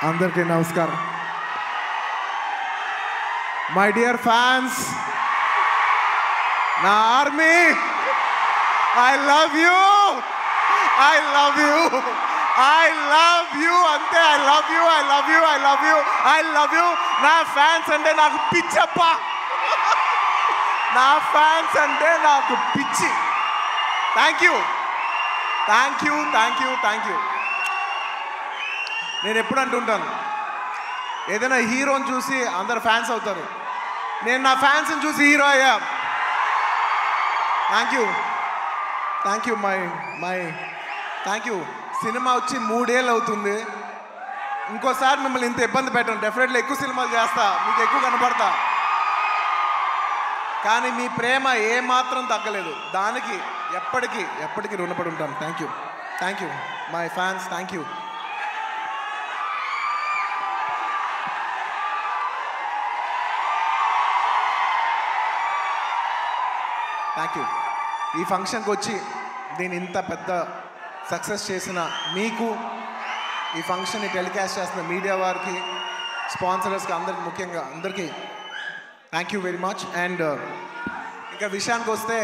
అందరికీ నమస్కారం. My dear fans, నా army, I love you, I love you, I love you, అంతే. I love you, I love you, I love you, I love you. నా fans అంటే నాకు పిచ్చప్ప, నా ఫ్యాన్స్ అంటే నాకు పిచ్చి. Thank you, thank you, thank you, thank you. నేను ఎప్పుడు అంటుంటాను, ఏదైనా హీరోని చూసి అందరు ఫ్యాన్స్ అవుతారు. నేను నా ఫ్యాన్స్ని చూసి హీరో అయ్యా. Thank you, thank you, my thank you. Cinema వచ్చి 3 ఏళ్ళు అవుతుంది. ఇంకోసారి మిమ్మల్ని ఇంత ఇబ్బంది పెట్టను. డెఫినెట్లీ ఎక్కువ సినిమాలు చేస్తా, మీకు ఎక్కువ కనపడతా. కానీ మీ ప్రేమ ఏమాత్రం తగ్గలేదు. దానికి ఎప్పటికీ రుణపడి ఉంటాను. Thank you, thank you my fans, thank you. Thank you. ఈ ఫంక్షన్కి వచ్చి దీన్ని ఇంత పెద్ద సక్సెస్ చేసిన మీకు, ఈ ఫంక్షన్ని టెలికాస్ట్ చేస్తున్న మీడియా వారికి, స్పాన్సరర్స్కి, అందరికి, ముఖ్యంగా అందరికీ thank you very much. And ఇంకా విషయానికి వస్తే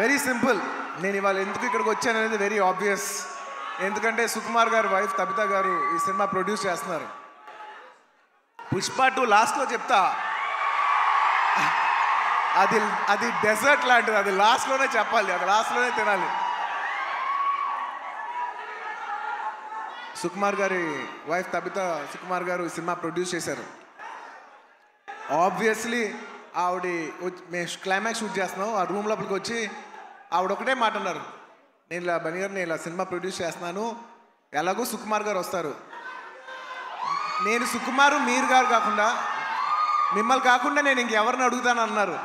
వెరీ సింపుల్. నేను ఇవాళ ఎందుకు ఇక్కడికి వచ్చాను అనేది వెరీ ఆబ్వియస్. ఎందుకంటే సుకుమార్ గారి వైఫ్ తబిత గారు ఈ సినిమా ప్రొడ్యూస్ చేస్తున్నారు. పుష్ప 2 లాస్ట్లో చెప్తా, అది డెజర్ట్ లాంటిది. అది లాస్ట్లోనే చెప్పాలి, అది లాస్ట్లోనే తినాలి. సుకుమార్ గారి వైఫ్ తబిత సుకుమార్ గారు ఈ సినిమా ప్రొడ్యూస్ చేశారు. ఆబ్వియస్లీ మేము క్లైమాక్స్ షూట్ చేస్తున్నాం. ఆ రూమ్ లోపలికి వచ్చి ఆవిడ ఒకటే మాట అన్నారు, నేను ఇలా బన్నీ గారు, నేను ఇలా సినిమా ప్రొడ్యూస్ చేస్తున్నాను, ఎలాగో సుకుమార్ గారు వస్తారు, నేను సుకుమారు మీరు గారు కాకుండా, మిమ్మల్ని కాకుండా నేను ఇంకెవరిని అడుగుతాను అన్నారు.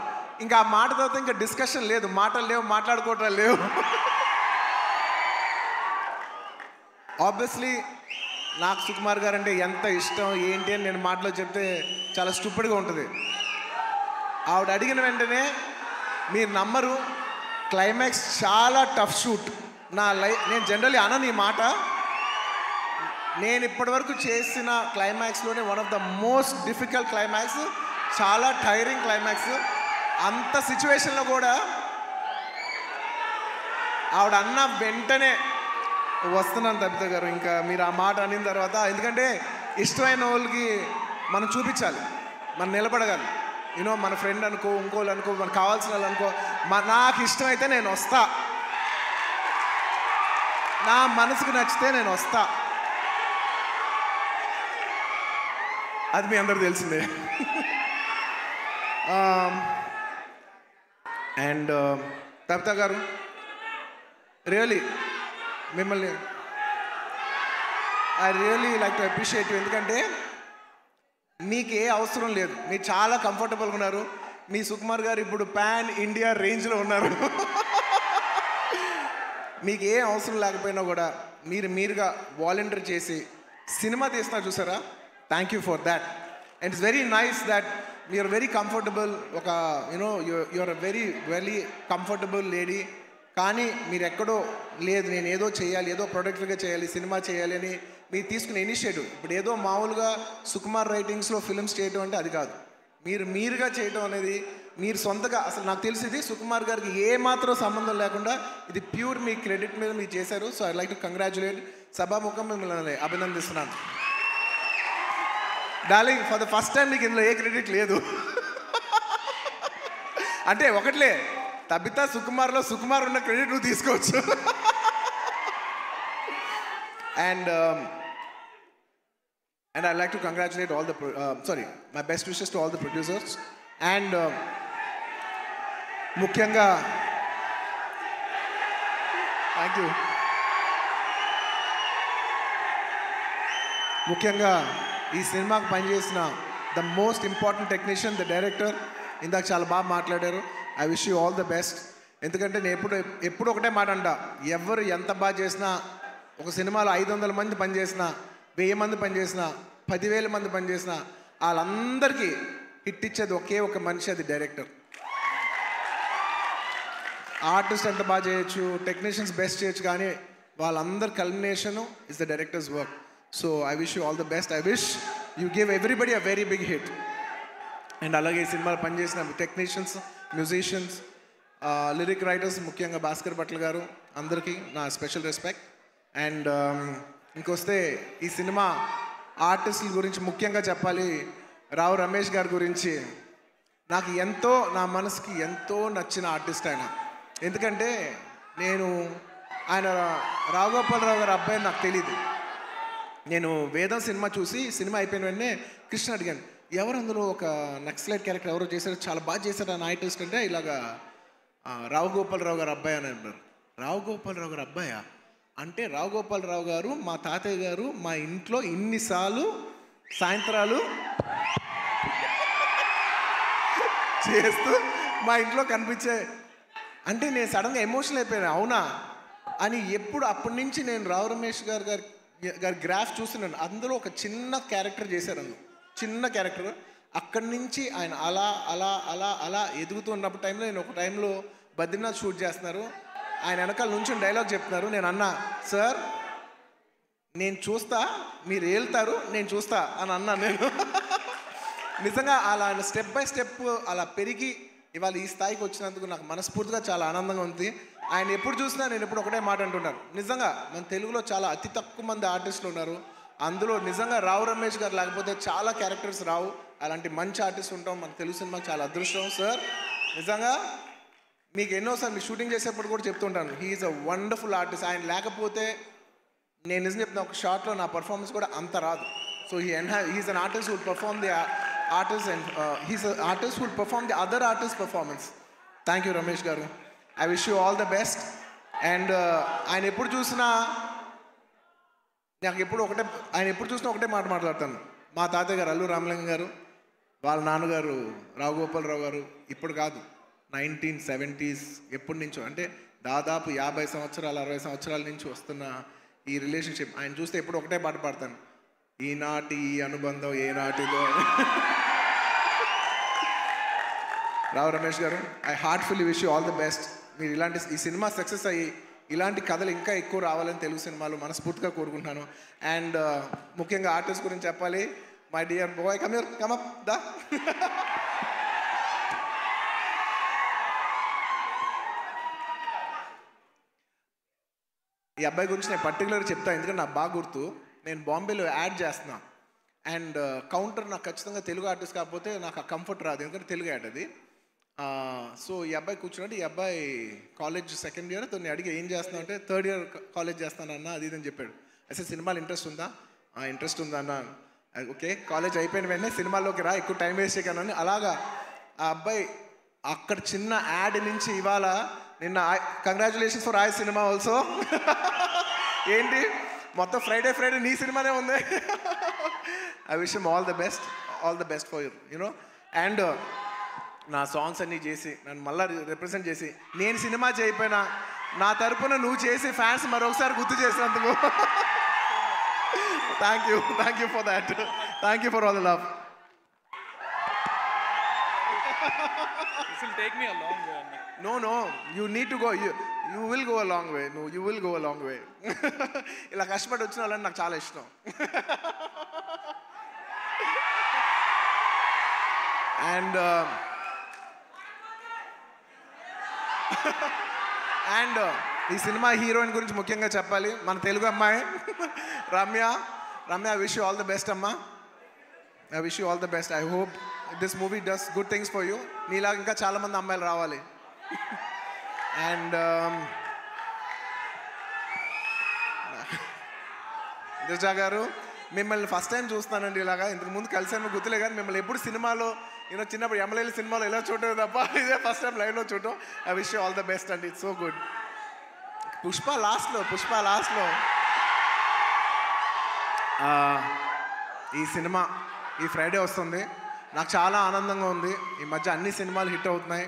ఇంకా ఆ మాట తర్వాత ఇంకా డిస్కషన్ లేదు, మాటలు లేవు, మాట్లాడుకోవటం లేవు. ఆబ్వియస్లీ నాకు సుకుమార్ గారు అంటే ఎంత ఇష్టం ఏంటి అని నేను మాటలో చెప్తే చాలా స్టూపిడ్గా ఉంటుంది. ఆవిడ అడిగిన వెంటనే మీరు నమ్మరు, క్లైమాక్స్ చాలా టఫ్ షూట్. నేను జనరల్లీ అనను ఈ మాట. నేను ఇప్పటివరకు చేసిన క్లైమాక్స్లోనే one of the most difficult climax, చాలా టైరింగ్ క్లైమాక్స్. అంత సిచ్యువేషన్లో కూడా ఆవిడ అన్న వెంటనే వస్తున్నాను తబిత గారు, ఇంకా మీరు ఆ మాట అనిన తర్వాత, ఎందుకంటే ఇష్టమైన వాళ్ళకి మనం చూపించాలి, మనం నిలబడగాలి. యూనో మన ఫ్రెండ్ అనుకో, ఇంకోళ్ళు అనుకో, మనకు కావాల్సిన వాళ్ళు అనుకో, నాకు ఇష్టమైతే నేను వస్తా, నా మనసుకు నచ్చితే నేను వస్తా. అది మీ అందరూ తెలిసిందే. అండ్ తబిత గారు, రియలీ మిమ్మల్ని I really like to appreciate you. ఎందుకంటే మీకు ఏ అవసరం లేదు, మీరు చాలా కంఫర్టబుల్గా ఉన్నారు. మీ సుకుమార్ గారు ఇప్పుడు పాన్ ఇండియా రేంజ్లో ఉన్నారు. మీకు ఏ అవసరం లేకపోయినా కూడా మీరుగా వాలంటీర్ చేసి సినిమా తీస్తున్నారు చూసారా, thank you for that. And it's very nice that you're very comfortable. ఒక యూఆర్ వెరీ కంఫర్టబుల్ లేడీ. కానీ మీరు ఎక్కడో లేదు, నేను ఏదో చేయాలి, ఏదో ప్రొడక్టివ్గా చేయాలి, సినిమా చేయాలి అని మీరు తీసుకునే ఇనిషియేటివ్. ఇప్పుడు ఏదో మామూలుగా సుకుమార్ రైటింగ్స్లో ఫిల్మ్స్ చేయటం అంటే అది కాదు. మీరుగా చేయటం అనేది, మీరు సొంతగా, అసలు నాకు తెలిసింది సుకుమార్ గారికి ఏ మాత్రం సంబంధం లేకుండా ఇది ప్యూర్ మీ క్రెడిట్ మీద మీరు చేశారు. So I like to congratulate. సభాముఖం మిమ్మల్ని అభినందిస్తున్నాను. Darling, for the first time మీకు ఇందులో ఏ క్రెడిట్ లేదు. అంటే ఒకట్లే, తబిత సుకుమార్లో సుకుమార్ ఉన్న క్రెడిట్ నువ్వు తీసుకోవచ్చు. And I'd like to congratulate all the my best wishes to all the producers. And ముఖ్యంగా థ్యాంక్ యూ. ముఖ్యంగా ఈ సినిమాకి పనిచేసిన the most important technician, the director, ఇందాక చాలా బాగా మాట్లాడారు. I wish you all the best. ఎందుకంటే నేను ఎప్పుడు ఒకటే మాట అంట, ఎవరు ఎంత బాగా చేసినా, ఒక సినిమాలో 500 మంది పనిచేసినా, 1000 మంది పనిచేసినా, 10,000 మంది పనిచేసినా, వాళ్ళందరికీ హిట్ ఇచ్చేది ఒకే ఒక మనిషి, అది డైరెక్టర్. ఆర్టిస్ట్ ఎంత బాగా చేయొచ్చు, టెక్నీషియన్స్ బెస్ట్ చేయొచ్చు, కానీ వాళ్ళందరి culmination is the director's work. So I wish you all the best. I wish you give everybody a very big hit. And అలాగే ఈ సినిమాలో పనిచేసిన టెక్నీషియన్స్, మ్యూజిషియన్స్, లిరిక్ రైటర్స్, ముఖ్యంగా భాస్కర్ భట్ల గారు, అందరికీ నా స్పెషల్ రెస్పెక్ట్. అండ్ ఇంకొస్తే ఈ సినిమా ఆర్టిస్టుల గురించి ముఖ్యంగా చెప్పాలి. రావు రమేష్ గారి గురించి నాకు ఎంతో, నా మనసుకి ఎంతో నచ్చిన ఆర్టిస్ట్ ఆయన. ఎందుకంటే ఆయన రావు గోపాలరావు గారి అబ్బాయి నాకు తెలీదు. నేను వేదం సినిమా చూసి సినిమా అయిపోయిన వెంటనే కృష్ణ అడిగాను, ఎవరు అందులో ఒక నక్సలైట్ క్యారెక్టర్ ఎవరో చేశారు, చాలా బాగా చేశారు ఆ ఆర్టిస్ట్ అంటే, ఇలాగా రావు గోపాలరావు గారు అబ్బాయి అని అన్నారు. రావు గోపాలరావు గారు అబ్బాయా అంటే, రావు గోపాలరావు గారు మా తాతయ్య గారు మా ఇంట్లో ఇన్నిసార్లు సాయంత్రాలు చేస్తూ మా ఇంట్లో కనిపించే అంటే నేను సడన్గా ఎమోషనల్ అయిపోయాను. అవునా అని ఎప్పుడు అప్పటి నుంచి నేను రావు రమేష్ గారి గ్రాఫ్ చూస్తున్నాను. అందులో ఒక చిన్న క్యారెక్టర్ చేశారు, అందులో చిన్న క్యారెక్టర్. అక్కడి నుంచి ఆయన అలా అలా అలా అలా ఎదుగుతున్నప్పుడు టైంలో నేను ఒక టైంలో బద్రీనాథ్ షూట్ చేస్తున్నారు, ఆయన వెనకాల నుంచి డైలాగ్ చెప్తున్నారు. నేను అన్నా, సార్ నేను చూస్తా, మీరు వెళ్తారు, నేను చూస్తా అని అన్నాను నేను. నిజంగా అలా ఆయన స్టెప్ బై స్టెప్ అలా పెరిగి ఇవాళ ఈ స్థాయికి వచ్చినందుకు నాకు మనస్ఫూర్తిగా చాలా ఆనందంగా ఉంది. ఆయన ఎప్పుడు చూసినా నేను ఎప్పుడు ఒకటే మాట అంటున్నాను, నిజంగా మన తెలుగులో చాలా అతి తక్కువ మంది ఆర్టిస్టులు ఉన్నారు, అందులో నిజంగా రావు రమేష్ గారు లేకపోతే చాలా క్యారెక్టర్స్ రావు. అలాంటి మంచి ఆర్టిస్ట్ ఉంటాం మన తెలుగు సినిమాకి చాలా అదృష్టం. సార్ నిజంగా మీకు ఎన్నోసార్లు మీ షూటింగ్ చేసేప్పుడు కూడా చెప్తుంటాను, హీఈస్ అ వండర్ఫుల్ ఆర్టిస్ట్. ఆయన లేకపోతే నేను నిజం చెప్తున్నా, ఒక షార్ట్లో నా పర్ఫార్మెన్స్ కూడా అంత రాదు. So he's an artist who will perform the artist and he's a artist who will perform the other artist performance. Thank you Ramesh garu. I wish you all the best. And ఆయన ఎప్పుడు చూసినా ఒకటే మాట మాట్లాడతాను. మా తాతయ్య గారు అల్లు రామలింగం గారు, వాళ్ళ నాన్నగారు రావు గోపాలరావు గారు, ఇప్పుడు కాదు 1970s ఎప్పటి నుంచో, అంటే దాదాపు 50 సంవత్సరాలు 60 సంవత్సరాల నుంచి వస్తున్న ఈ రిలేషన్షిప్ ఆయన చూస్తే ఎప్పుడు ఒకటే పాట పాడతాను, ఈనాటి ఈ అనుబంధం ఏనాటిదో. Rao Ramesh garu, I heartfully wish you all the best. మీరు ఈ సినిమా సక్సెస్ అయ్యి ఇలాంటి కథలు ఇంకా ఎక్కువ రావాలని తెలుగు సినిమాలు మనస్ఫూర్తిగా కోరుకుంటున్నాను. అండ్ ముఖ్యంగా ఆర్టిస్ట్ గురించి చెప్పాలి. My dear boy, come up దా. ఈ అబ్బాయి గురించి నేను పర్టికులర్గా చెప్తాను, ఎందుకంటే నాకు బాగా గుర్తు. నేను బాంబేలో యాడ్ చేస్తున్నా అండ్ కౌంటర్ నాకు ఖచ్చితంగా తెలుగు ఆర్టిస్ట్ కాకపోతే నాకు ఆ కంఫర్ట్ రాదు, ఎందుకంటే తెలుగు యాడ్ అది. సో ఈ అబ్బాయి కూర్చున్నట్టు, ఈ అబ్బాయి కాలేజ్ సెకండ్ ఇయర్, తను అడిగి ఏం చేస్తున్నావు అంటే, థర్డ్ ఇయర్ కాలేజ్ చేస్తానన్న అది ఇదని చెప్పాడు. అసలు సినిమాలు ఇంట్రెస్ట్ ఉందా? ఇంట్రెస్ట్ ఉందా అన్న. ఓకే, కాలేజ్ అయిపోయిన వెంటనే సినిమాల్లోకి రా, ఎక్కువ టైం వేస్ట్ చేయకనని. అలాగా ఆ అబ్బాయి అక్కడ చిన్న యాడ్ నుంచి ఇవాళ నిన్న కంగ్రాచులేషన్స్ ఫర్ ఆయ్ సినిమా ఆల్సో. ఏంటి మొత్తం ఫ్రైడే నీ సినిమానే ఉంది. I wish him all the best for you know. And నా సాంగ్స్ అన్నీ చేసి నన్ను మళ్ళీ రిప్రజెంట్ చేసి, నేను సినిమా చేయకపోయినా నా తరపున నువ్వు చేసి ఫ్యాన్స్ మరొకసారి గుర్తు చేసినందుకు thank you for that. Thank you for all the love. This will take me a long way, Anna. No, you need to go. You will go a long way. No, you will go a long way. ఇలా కష్టపడి వచ్చిన వాళ్ళని నాకు చాలా ఇష్టం. And ఈ cinema heroine గురించి ముఖ్యంగా చెప్పాలి. మన తెలుగు అమ్మాయి Ramya. I wish you all the best అమ్మా. I wish you all the best. I hope this movie does good things for you. నీలాగా ఇంకా చాలామంది అమ్మాయిలు రావాలి. అండ్ దిశా గారు, మిమ్మల్ని ఫస్ట్ టైం చూస్తున్నానండి. ఇలాగా ఇంతకు ముందు కలిసాను గుర్తులే, కానీ మిమ్మల్ని ఎప్పుడు సినిమాలో చిన్నప్పుడు ఎమ్మెల్యేల సినిమాలో ఎలా చూడటం తప్ప ఇదే ఫస్ట్ టైం లైవ్లో చూడటం. I wish you all the best అండి. It's so good. పుష్ప లాస్ట్లో ఈ సినిమా ఈ ఫ్రైడే వస్తుంది. నాకు చాలా ఆనందంగా ఉంది. ఈ మధ్య అన్ని సినిమాలు హిట్ అవుతున్నాయి.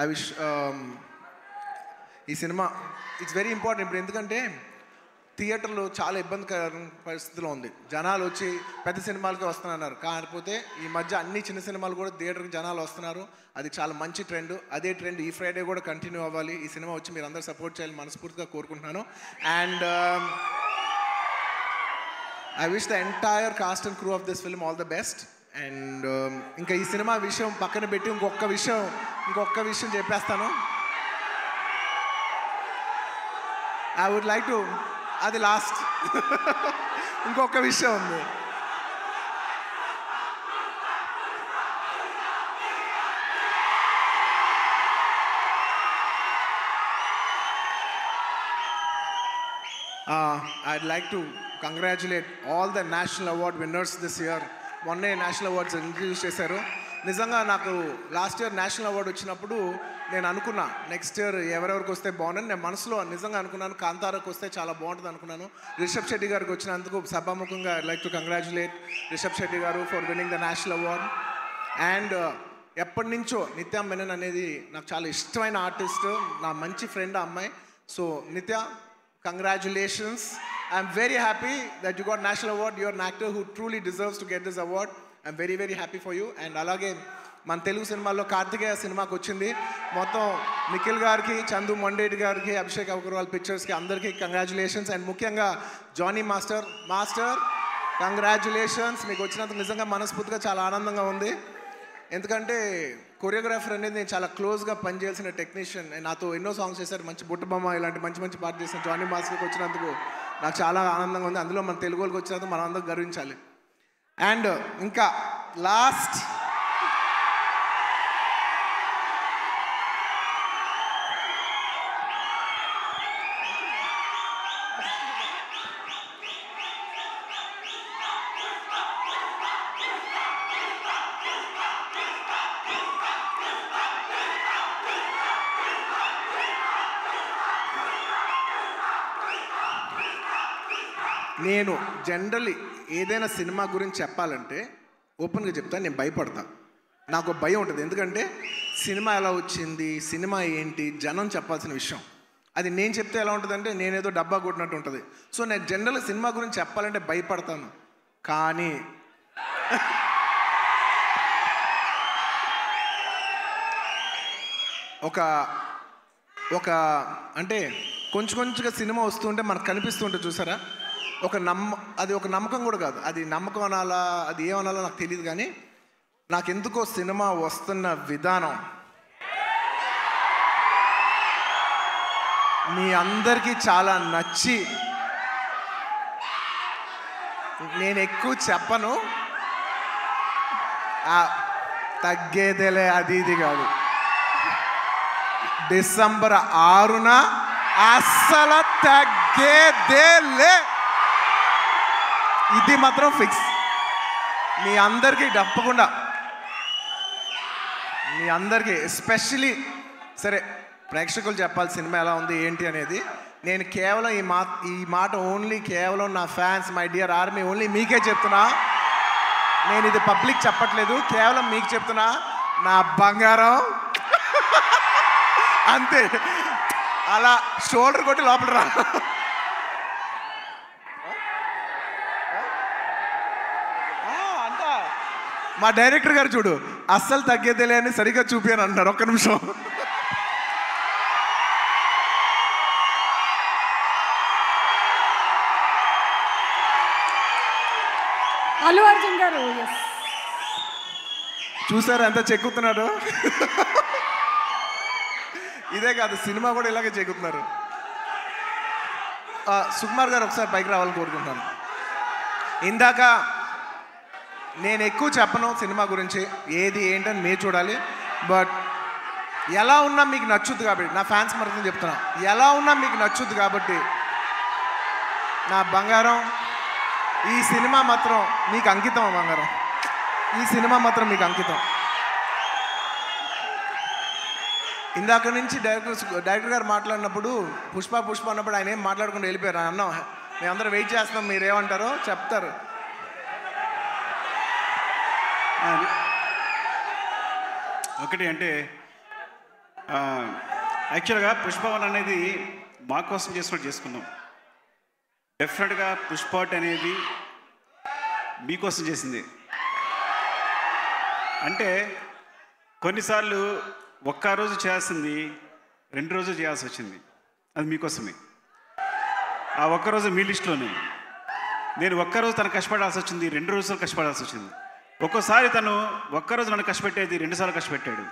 ఐ విష్ ఈ సినిమా ఇట్స్ వెరీ ఇంపార్టెంట్ ఇప్పుడు, ఎందుకంటే థియేటర్లో చాలా ఇబ్బందికర పరిస్థితిలో ఉంది. జనాలు వచ్చి పెద్ద సినిమాలకే వస్తున్నారు, కాకపోతే ఈ మధ్య అన్ని చిన్న సినిమాలు కూడా థియేటర్కి జనాలు వస్తున్నారు. అది చాలా మంచి ట్రెండ్. అదే ట్రెండ్ ఈ ఫ్రైడే కూడా కంటిన్యూ అవ్వాలి. ఈ సినిమా వచ్చి మీరు అందరూ సపోర్ట్ చేయాలని మనస్ఫూర్తిగా కోరుకుంటున్నాను. And I wish the entire cost and crew of this film all the best. And ఇంకా ఈ సినిమా విషయం పక్కన పెట్టి ఇంకొక విషయం చెప్పేస్తాను. ఐ వుడ్ లైక్ టు, అది లాస్ట్, ఇంకొక విషయం ఉంది. I'd like to congratulate all the national award winners this year. మొన్నే నేషనల్ అవార్డ్స్ ఇంట్రడ్యూస్ చేశారు. నిజంగా నాకు లాస్ట్ ఇయర్ నేషనల్ అవార్డు వచ్చినప్పుడు నేను అనుకున్నా నెక్స్ట్ ఇయర్ ఎవరెవరికి వస్తే బాగుందని నేను మనసులో నిజంగా అనుకున్నాను. కాంతారాకు వస్తే చాలా బాగుంటుంది అనుకున్నాను. రిషబ్ శెట్టి గారికి వచ్చినందుకు సభాముఖంగా I like to congratulate Rishab Shetty garu for winning the national award. And ఎప్పటి నుంచో నిత్య మెనన్ అనేది నాకు చాలా ఇష్టమైన ఆర్టిస్ట్, నా మంచి ఫ్రెండ్ ఆ అమ్మాయి. సో నిత్య, congratulations. I'm very happy that you got national award. You're an actor who truly deserves to get this award. I'm very very happy for you. And అలాగే మన తెలుగు సినిమాల్లో కార్తికేయ సినిమాకి వచ్చింది. మొత్తం నిఖిల్ గారికి, చందు మొండేటి గారికి, అభిషేక్ అగర్వాల్ పిక్చర్స్కి అందరికీ కంగ్రాచులేషన్స్. అండ్ ముఖ్యంగా జానీ మాస్టర్ కంగ్రాచులేషన్స్. మీకు వచ్చినందుకు నిజంగా మనస్ఫూర్తిగా చాలా ఆనందంగా ఉంది. ఎందుకంటే కొరియోగ్రాఫర్ అనేది నేను చాలా క్లోజ్గా పనిచేయాల్సిన టెక్నీషియన్. నాతో ఎన్నో సాంగ్స్ చేశారు, మంచి బుట్టబొమ్మ ఇలాంటి మంచి పాట చేసిన జానీ మాస్టర్కి వచ్చినందుకు నాకు చాలా ఆనందంగా ఉంది. అందులో మన తెలుగు వాళ్ళకి వచ్చినందుకు మనం అందరం గర్వించాలి. అండ్ ఇంకా లాస్ట్, నేను జనరల్లీ ఏదైనా సినిమా గురించి చెప్పాలంటే ఓపెన్గా చెప్తాను, నేను భయపడతా. నాకు భయం ఉంటుంది. ఎందుకంటే సినిమా ఎలా వచ్చింది, సినిమా ఏంటి, జనం చెప్పాల్సిన విషయం. అది నేను చెప్తే ఎలా ఉంటుందంటే నేనేదో డబ్బా కొట్టినట్టు ఉంటుంది. సో నేను జనరల్గా సినిమా గురించి చెప్పాలంటే భయపడతాను. కానీ ఒక అంటే కొంచెంగా సినిమా వస్తుంటే మనకు కనిపిస్తుంటే చూసారా, అది ఒక నమ్మకం కూడా కాదు. అది నమ్మకం అనాలా, అది ఏమనాలో నాకు తెలియదు. కానీ నాకెందుకో సినిమా వస్తున్న విధానం మీ అందరికీ చాలా నచ్చి, నేను ఎక్కువ చెప్పను, తగ్గేదేలే అది ఇది కాదు. డిసెంబర్ 6న అస్సలు తగ్గేదేలే, ఇది మాత్రం ఫిక్స్. మీ అందరికీ తప్పకుండా, మీ అందరికీ ఎస్పెషలీ సరే ప్రేక్షకులు చెప్పాలి సినిమా ఎలా ఉంది ఏంటి అనేది. నేను కేవలం ఈ మాట ఓన్లీ కేవలం నా fans, my dear army, only మీకే చెప్తున్నా. నేను ఇది పబ్లిక్ చెప్పట్లేదు, కేవలం మీకు చెప్తున్నా. నా బంగారం అంతే, అలా షోల్డర్ కొట్టి లోపల రా. మా డైరెక్టర్ గారు చూడు, అస్సలు తగ్గేదేలే అని సరిగ్గా చూపాను అంటున్నారు. ఒక్క నిమిషం. అల్లు అర్జున్ గారు చూసారు ఎంత చెక్కుతున్నారు. ఇదే కాదు, సినిమా కూడా ఇలాగే చెక్కుతున్నారు. సుకుమార్ గారు ఒకసారి పైకి రావాలని కోరుకుంటున్నాను. ఇందాక నేను ఎక్కువ చెప్పను సినిమా గురించి, ఏది ఏంటని మీరు చూడాలి. బట్ ఎలా ఉన్నా మీకు నచ్చుద్ది కాబట్టి, నా ఫ్యాన్స్ మరొక చెప్తున్నా, ఎలా ఉన్నా మీకు నచ్చుద్ది కాబట్టి నా బంగారం, ఈ సినిమా మాత్రం మీకు అంకితం. బంగారం, ఈ సినిమా మాత్రం మీకు అంకితం. ఇందాక నుంచి డైరెక్టర్ గారు మాట్లాడినప్పుడు పుష్ప అన్నప్పుడు ఆయన ఏం మాట్లాడకుండా వెళ్ళిపోయారు. అన్నాం మేమందరం వెయిట్ చేస్తున్నాం, మీరేమంటారో చెప్తారు. ఒకటి అంటే యాక్చువల్గా పుష్పవన్ అనేది మా కోసం చేసుకున్నాం. డెఫినెట్గా పుష్పాట్ అనేది మీకోసం చేసింది. అంటే కొన్నిసార్లు ఒక్క రోజు చేయాల్సింది 2 రోజులు చేయాల్సి వచ్చింది. అది మీకోసమే. ఆ ఒక్కరోజు మీ లిస్టులోనే. నేను ఒక్కరోజు తను కష్టపడాల్సి వచ్చింది, 2 రోజులు కష్టపడాల్సి వచ్చింది. ఒక్కోసారి తను ఒక్కరోజు నన్ను కష్టపెట్టేది 2 సార్లు కష్టపెట్టాడు.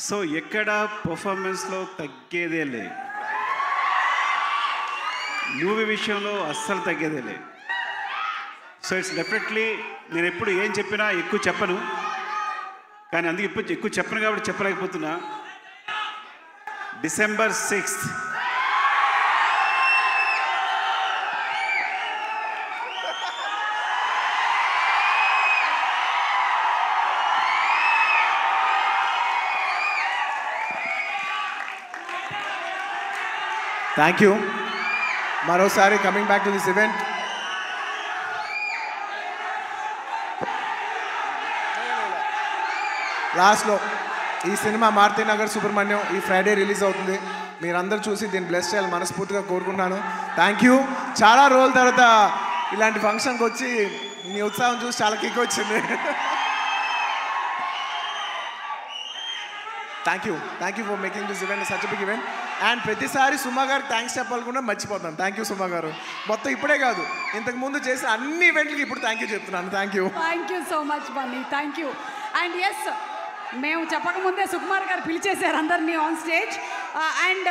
సో ఎక్కడ పర్ఫార్మెన్స్లో తగ్గేదే లే, మూవీ విషయంలో అస్సలు తగ్గేదే లే. సో ఇట్స్ డెఫినెట్లీ నేను ఎప్పుడు ఏం చెప్పినా ఎక్కువ చెప్పను, కానీ అందుకే ఇప్పుడు ఎక్కువ చెప్పను కాబట్టి చెప్పలేకపోతున్నా. December 6th thank you. మరోసారి coming back to this event, లాస్ట్లో ఈ సినిమా మారుతినగర్ సుబ్రహ్మణ్యం ఈ ఫ్రైడే రిలీజ్ అవుతుంది. మీరందరూ చూసి దీన్ని బ్లెస్ చేయాలి మనస్ఫూర్తిగా కోరుకుంటున్నాను. Thank you. చాలా రోజుల తర్వాత ఇలాంటి ఫంక్షన్కి వచ్చి మీ ఉత్సాహం చూసి చాలా కిక్ వచ్చింది. Thank you for making this event such big event. And ప్రతిసారి సుమా గారికి థ్యాంక్స్ చెప్పాలకుండా మర్చిపోతాను. థ్యాంక్ యూ సుమా గారు. మొత్తం ఇప్పుడే కాదు, ఇంతకు ముందు చేసిన అన్ని ఈవెంట్లకి ఇప్పుడు థ్యాంక్ యూ చెప్తున్నాను. Thank you so much Bunny. Thank you. And yes, మేము చెప్పకముందే సుకుమార్ గారు పిలిచేశారు అందరినీ ఆన్ స్టేజ్. అండ్